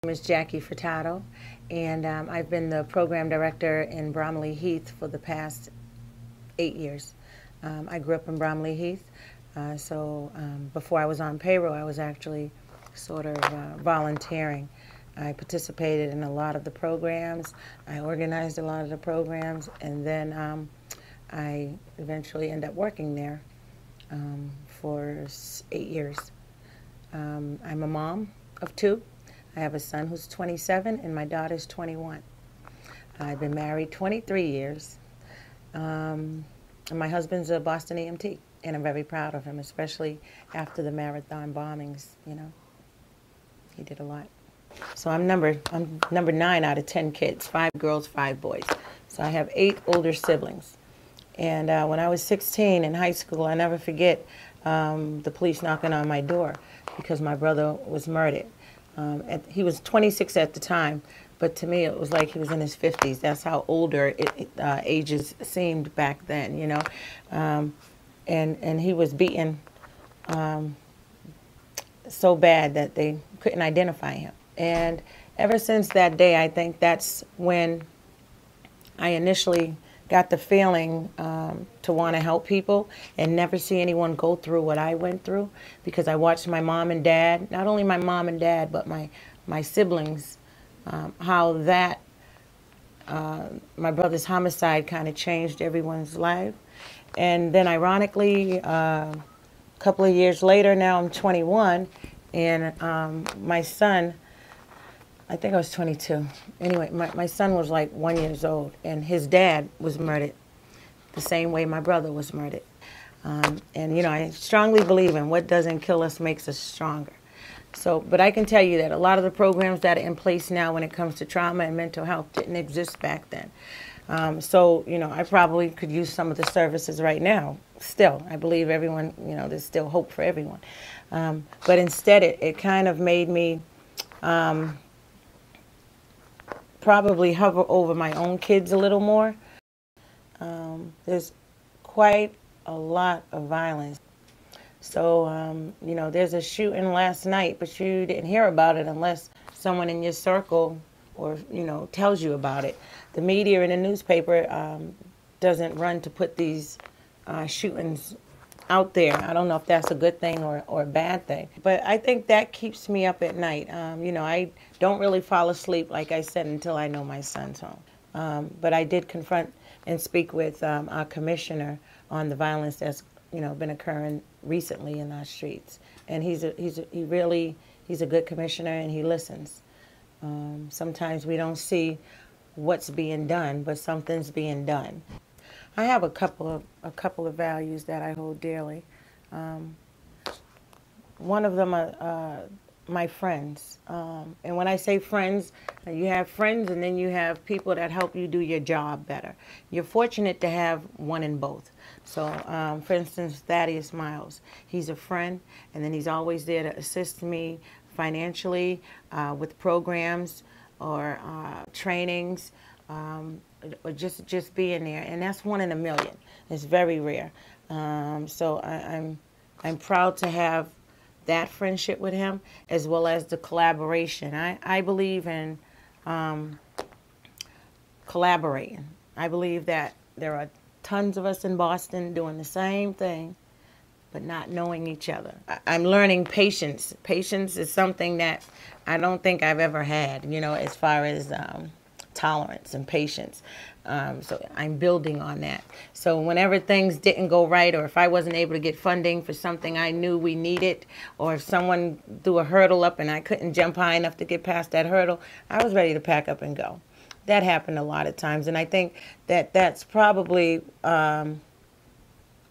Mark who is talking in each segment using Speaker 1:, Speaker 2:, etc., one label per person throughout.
Speaker 1: My name is Jacque Furtado, and I've been the program director in Bromley Heath for the past 8 years. I grew up in Bromley Heath, so before I was on payroll, I was actually sort of volunteering. I participated in a lot of the programs, I organized a lot of the programs, and then I eventually ended up working there for 8 years. I'm a mom of 2. I have a son who's 27 and my daughter's 21. I've been married 23 years. And my husband's a Boston EMT, and I'm very proud of him, especially after the marathon bombings, you know. He did a lot. So I'm number 9 out of 10 kids, 5 girls, 5 boys. So I have 8 older siblings. And when I was 16 in high school, I'll never forget the police knocking on my door because my brother was murdered. He was 26 at the time, but to me it was like he was in his 50s. That's how older ages seemed back then, you know. And he was beaten so bad that they couldn't identify him. And ever since that day, I think that's when I initially got the feeling to want to help people and never see anyone go through what I went through, because I watched my mom and dad, not only my mom and dad, but my siblings, how that, my brother's homicide kind of changed everyone's life. And then ironically, a couple of years later, now I'm 21, and my son, I think I was 22. Anyway, my son was like 1 year old, and his dad was murdered the same way my brother was murdered. And, you know, I strongly believe in what doesn't kill us makes us stronger. So, but I can tell you that a lot of the programs that are in place now when it comes to trauma and mental health didn't exist back then. So, you know, I probably could use some of the services right now. Still, I believe everyone, you know, there's still hope for everyone. But instead, it kind of made me probably hover over my own kids a little more. There's quite a lot of violence. So, you know, there's a shooting last night, but you didn't hear about it unless someone in your circle or, you know, tells you about it. The media and the newspaper doesn't run to put these shootings out there. I don't know if that's a good thing or a bad thing. But I think that keeps me up at night. You know, I don't really fall asleep, like I said, until I know my son's home. But I did confront and speak with our commissioner on the violence that's, you know, been occurring recently in our streets. And he's a good commissioner, and he listens. Sometimes we don't see what's being done, but something's being done. I have a couple of values that I hold dearly. One of them are my friends. And when I say friends, you have friends and then you have people that help you do your job better. You're fortunate to have one in both. So, for instance, Thaddeus Miles, he's a friend, and then he's always there to assist me financially with programs or trainings. Or just being there, and that's 1 in a million. It's very rare. So I'm proud to have that friendship with him, as well as the collaboration. I believe in collaborating. I believe that there are tons of us in Boston doing the same thing, but not knowing each other. I'm learning patience. Patience is something that I don't think I've ever had, you know, as far as tolerance and patience. So I'm building on that. So whenever things didn't go right, or if I wasn't able to get funding for something I knew we needed, or if someone threw a hurdle up and I couldn't jump high enough to get past that hurdle, I was ready to pack up and go. That happened a lot of times, and I think that that's probably at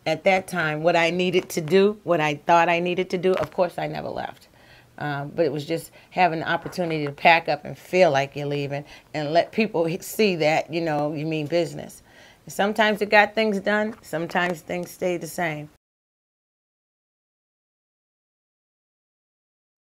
Speaker 1: that time what I needed to do, what I thought I needed to do. Of course, I never left. But it was just having the opportunity to pack up and feel like you're leaving and let people see that, you know, you mean business. Sometimes it got things done. Sometimes things stay the same.